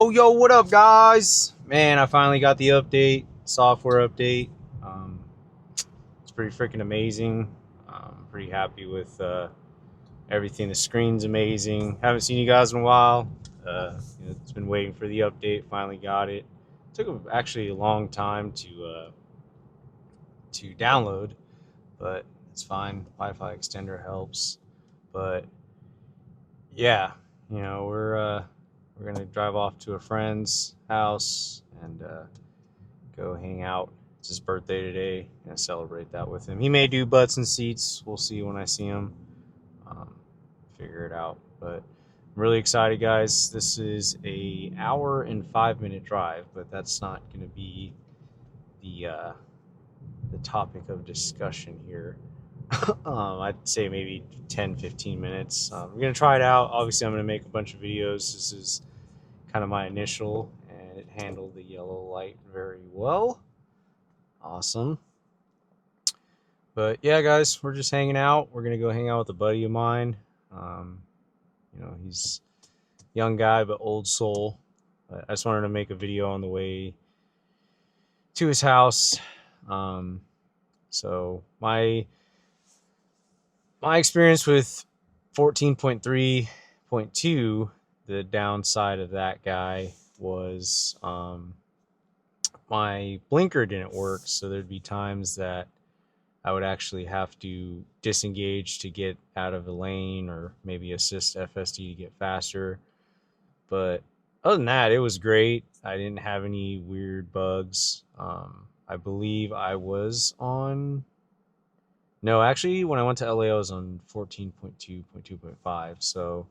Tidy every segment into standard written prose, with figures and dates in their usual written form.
Oh, yo, what up, guys? Man, I finally got the update, software update. It's pretty freaking amazing. I'm pretty happy with everything. The screen's amazing. Haven't seen you guys in a while. It's been waiting for the update. Finally got it. Took actually a long time to download, but it's fine. Wi-Fi extender helps. But yeah, we're gonna drive off to a friend's house and go hang out. It's his birthday today. Gonna celebrate that with him. He may do butts and seats. We'll see when I see him. Um, Figure it out. But I'm really excited, guys. This is a hour and 5 minute drive, but that's not gonna be the topic of discussion here. I'd say maybe 10, 15 minutes. We're going to try it out. Obviously, I'm going to make a bunch of videos. This is kind of my initial, and it handled the yellow light very well. Awesome. But yeah, guys, we're just hanging out. We're going to go hang out with a buddy of mine. He's a young guy, but old soul. I just wanted to make a video on the way to his house. So my experience with 14.3.2, the downside of that guy was my blinker didn't work, so there'd be times that I would actually have to disengage to get out of a lane or maybe assist FSD to get faster. But other than that, it was great. I didn't have any weird bugs. I believe I was on... No, actually, when I went to LA, I was on 14.2.2.5. So,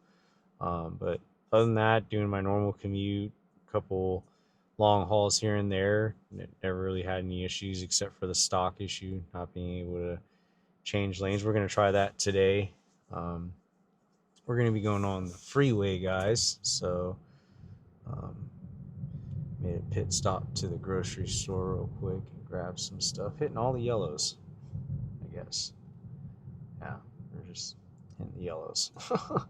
but other than that, doing my normal commute, a couple long hauls here and there, never really had any issues except for the stock issue, not being able to change lanes. We're going to try that today. We're going to be going on the freeway, guys. So, made a pit stop to the grocery store real quick and grab some stuff, hitting all the yellows. Guess. Yeah, we're just in the yellows. But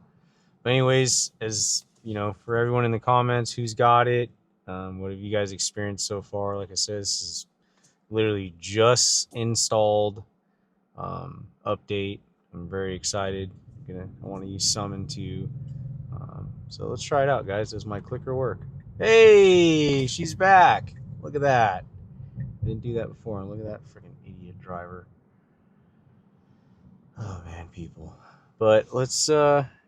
anyways, as you know, for everyone in the comments who's got it, what have you guys experienced so far? Like I said, this is literally just installed update. I'm very excited. I want to use Summon too. So let's try it out, guys. Does my clicker work? Hey, she's back. Look at that. I didn't do that before. And look at that freaking idiot driver. Oh man, people. But let's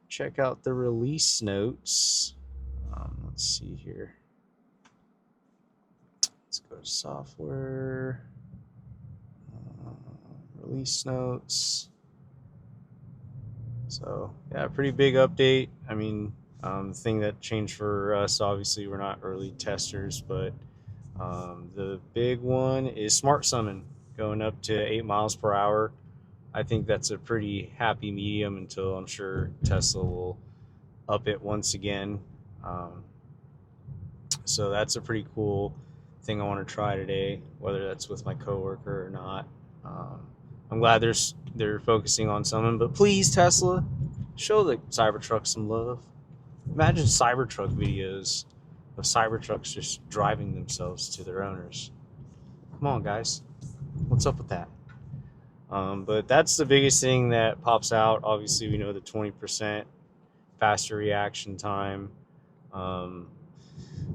check out the release notes. Let's see here. Let's go to software. Release notes. So yeah, pretty big update. I mean, the thing that changed for us, obviously, we're not early testers, but the big one is Smart Summon going up to 8 miles per hour. I think that's a pretty happy medium until I'm sure Tesla will up it once again. So that's a pretty cool thing I want to try today, whether that's with my coworker or not. I'm glad they're focusing on something, but please, Tesla, show the Cybertruck some love. Imagine Cybertruck videos of Cybertrucks just driving themselves to their owners. Come on, guys. What's up with that? But that's the biggest thing that pops out. Obviously, we know the 20% faster reaction time.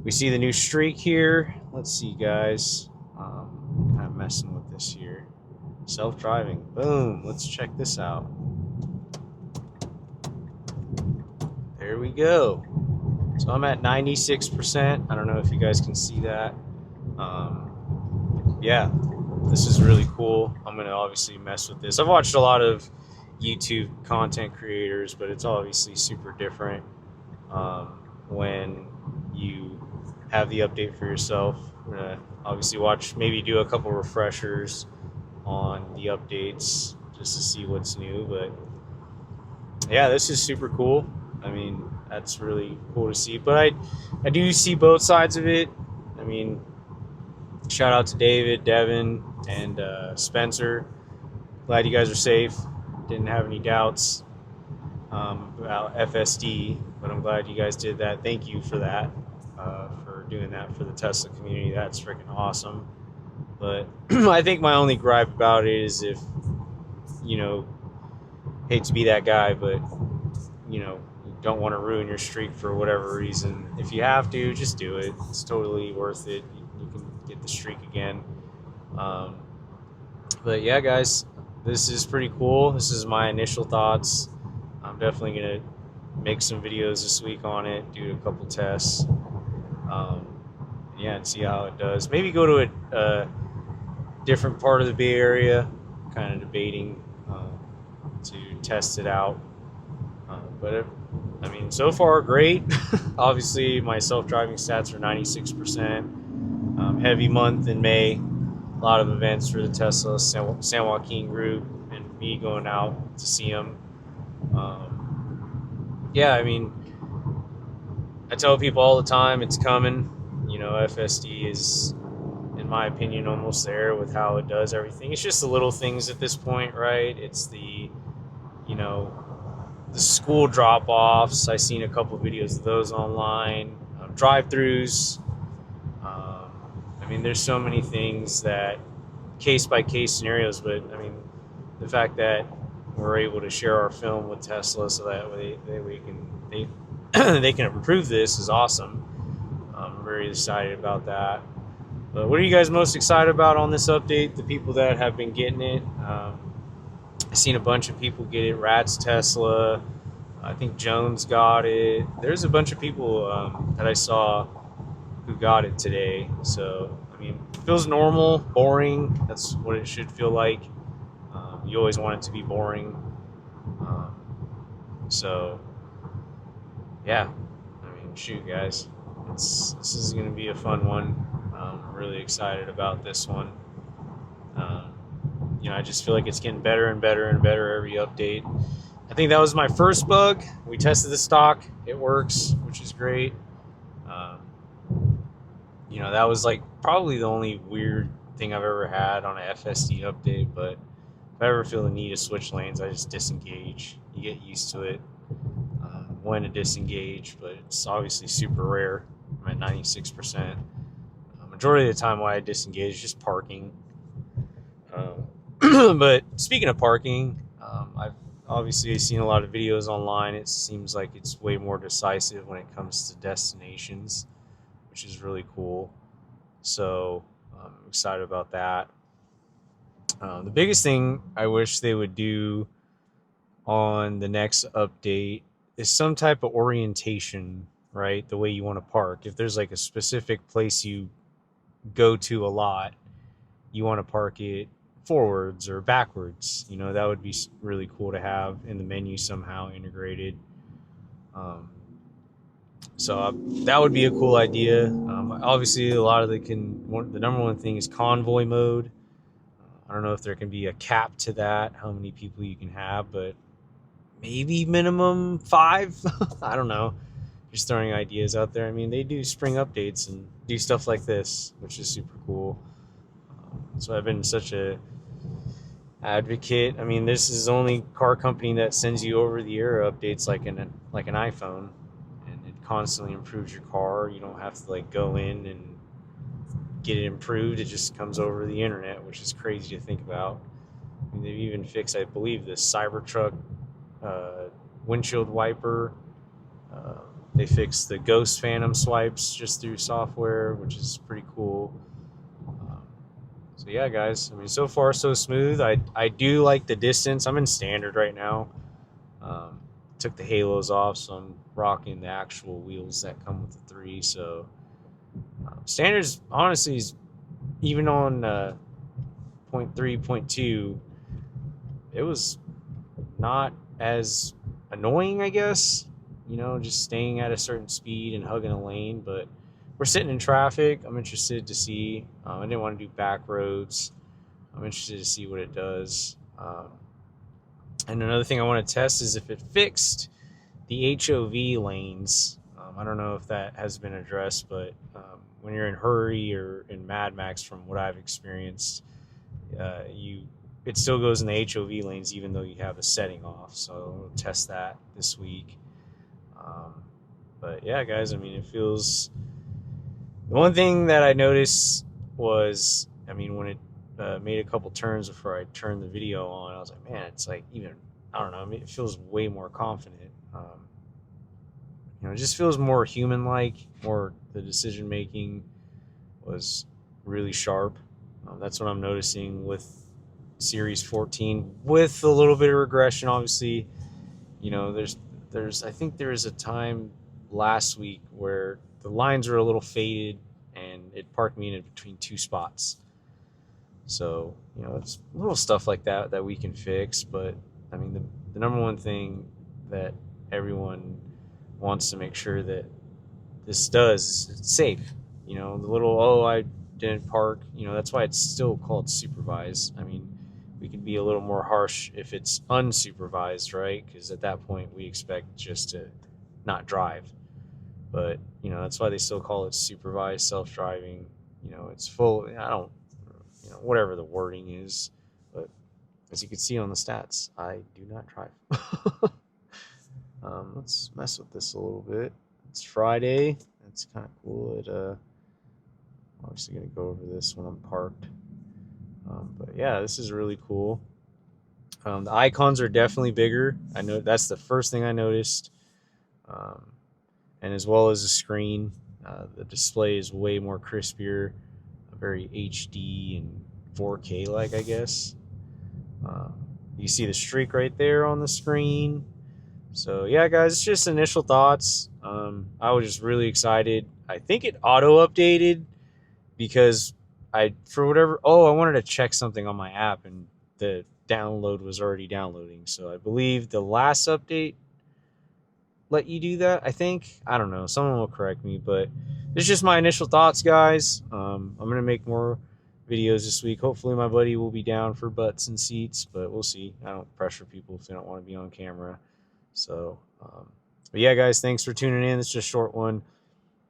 We see the new streak here. Let's see, guys. Kind of messing with this here. Self-driving. Boom. Let's check this out. There we go. So I'm at 96%. I don't know if you guys can see that. Yeah. This is really cool. I'm going to obviously mess with this. I've watched a lot of YouTube content creators, but it's obviously super different when you have the update for yourself. I'm going to obviously maybe do a couple refreshers on the updates just to see what's new. But yeah, this is super cool. I mean, that's really cool to see. But I do see both sides of it. I mean, shout out to David, Devin, and Spencer. Glad you guys are safe. Didn't have any doubts about FSD, but I'm glad you guys did that. Thank you for that. for doing that for the Tesla community. That's freaking awesome. But I think my only gripe about it is if, you know, hate to be that guy, but, you know, you don't want to ruin your streak for whatever reason. If you have to, just do it. It's totally worth it. You can get the streak again. Um, but yeah, guys, this is pretty cool. This is my initial thoughts. I'm definitely going to make some videos this week on it, do a couple tests. Yeah, and see how it does. Maybe go to a different part of the Bay Area, kind of debating to test it out. I mean, so far, great. Obviously, my self-driving stats are 96%. Heavy month in May. A lot of events for the Tesla San Joaquin group and me going out to see them. Yeah, I mean, I tell people all the time it's coming. You know, FSD is, in my opinion, almost there with how it does everything. It's just the little things at this point, right? It's the, you know, the school drop-offs. I've seen a couple of videos of those online. Drive-throughs. I mean, there's so many things that case-by-case scenarios, but I mean, the fact that we're able to share our film with Tesla so that they can improve this is awesome. I'm very excited about that. But what are you guys most excited about on this update? The people that have been getting it. I've seen a bunch of people get it. Rats Tesla. I think Jones got it. There's a bunch of people that I saw who got it today. So, I mean, it feels normal, boring. That's what it should feel like. You always want it to be boring. So, yeah. I mean, shoot, guys. This is going to be a fun one. I'm really excited about this one. You know, I just feel like it's getting better and better and better every update. I think that was my first bug. We tested the stock. It works, which is great. You know, that was like probably the only weird thing I've ever had on an FSD update. But if I ever feel the need to switch lanes, I just disengage. You get used to it when to disengage, but it's obviously super rare. I'm at 96%. Majority of the time, why I disengage is just parking. But speaking of parking, I've obviously seen a lot of videos online. It seems like it's way more decisive when it comes to destinations, which is really cool. So I'm excited about that. The biggest thing I wish they would do on the next update is some type of orientation, right? The way you want to park. If there's like a specific place you go to a lot, you want to park it forwards or backwards. You know, that would be really cool to have in the menu somehow integrated. So that would be a cool idea. Obviously, a lot of the number one thing is convoy mode. I don't know if there can be a cap to that, how many people you can have, but maybe minimum 5. I don't know. Just throwing ideas out there. I mean, they do spring updates and do stuff like this, which is super cool. So I've been such a advocate. I mean, this is the only car company that sends you over the air updates like an iPhone, and it constantly improves your car. You don't have to like go in and get it improved. It just comes over the internet, which is crazy to think about. I mean, they've even fixed, I believe, this Cybertruck windshield wiper. They fixed the Ghost Phantom swipes just through software, which is pretty cool. So yeah, guys, I mean, so far so smooth. I do like the distance. I'm in standard right now. Took the halos off, so I'm rocking the actual wheels that come with the 3. So standards, honestly, is even on 0.3, 0.2, it was not as annoying, I guess. You know, just staying at a certain speed and hugging a lane, but we're sitting in traffic. I'm interested to see. I didn't want to do back roads. I'm interested to see what it does. And another thing I want to test is if it fixed the HOV lanes. I don't know if that has been addressed, but when you're in hurry or in Mad Max, from what I've experienced, it still goes in the HOV lanes even though you have a setting off. So we'll test that this week. But yeah, guys, I mean, it feels The one thing that I noticed was, I mean, when it made a couple turns before I turned the video on, I was like, man, it's like even, I don't know, I mean, it feels way more confident. It just feels more human-like. More the decision making was really sharp. That's what I'm noticing with Series 14, with a little bit of regression, obviously. There's I think there is a time last week where the lines were a little faded and it parked me in between two spots. So, it's little stuff like that that we can fix. But I mean, the number one thing that everyone wants to make sure that this does is it's safe. The little, oh, I didn't park, that's why it's still called supervised. I mean, we could be a little more harsh if it's unsupervised, right? Because at that point we expect just to not drive. But that's why they still call it supervised self-driving. It's full. I don't, whatever the wording is, but as you can see on the stats, I do not drive. Let's mess with this a little bit. It's Friday. That's kind of cool. I'm obviously gonna go over this when I'm parked. But yeah, this is really cool. The icons are definitely bigger. I know that's the first thing I noticed. Um, and as well as the screen, the display is way more crispier, very HD and 4K like, I guess. Um, you see the streak right there on the screen. So yeah, guys, it's just initial thoughts. I was just really excited. I think it auto updated because for whatever, I wanted to check something on my app and the download was already downloading. So I believe the last update let you do that. I don't know. Someone will correct me, but it's just my initial thoughts, guys. I'm gonna make more videos this week. Hopefully, my buddy will be down for butts and seats, but we'll see. I don't pressure people if they don't want to be on camera. So, but yeah, guys, thanks for tuning in. It's just a short one.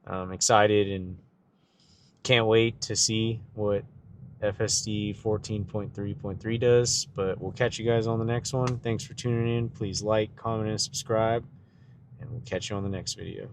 I'm excited and can't wait to see what FSD 14.3.3 does. But we'll catch you guys on the next one. Thanks for tuning in. Please like, comment, and subscribe. And we'll catch you on the next video.